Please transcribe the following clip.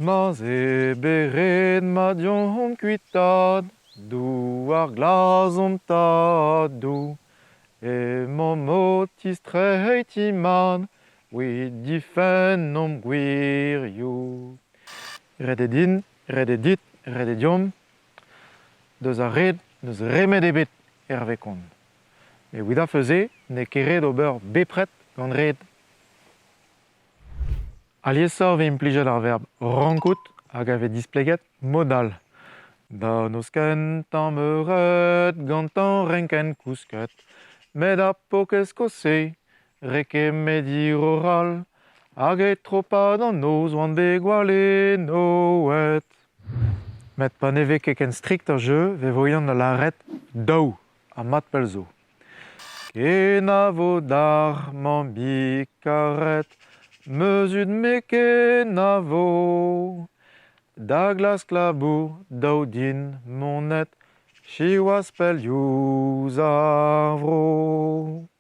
Mas e beret ma dion kuitad, dou ar glas on tadou. E mo ti streit man, oui difen om gwirioù. Ret din, ret dit, ret diom, deus a red, deus remet ebet hervekon. E ouida feuze, ne keret ober bepret gant red. Aliesoc'h ve implijet ar verb rankout hag a vez displeget modal. Da noz kentañ meuret gantañ renken kousket, met a pokez kose, rekemet dir oral, hag e tropad an noz oant bet gwale noet. Met pa neve keken strikt ar jeu, ve voyant da laret daou ha mat pel zo. Ken a vo dar man bikaret, meuzut me ken a vo. Da glas klabour daou din monet, siwas pel youz ar vro.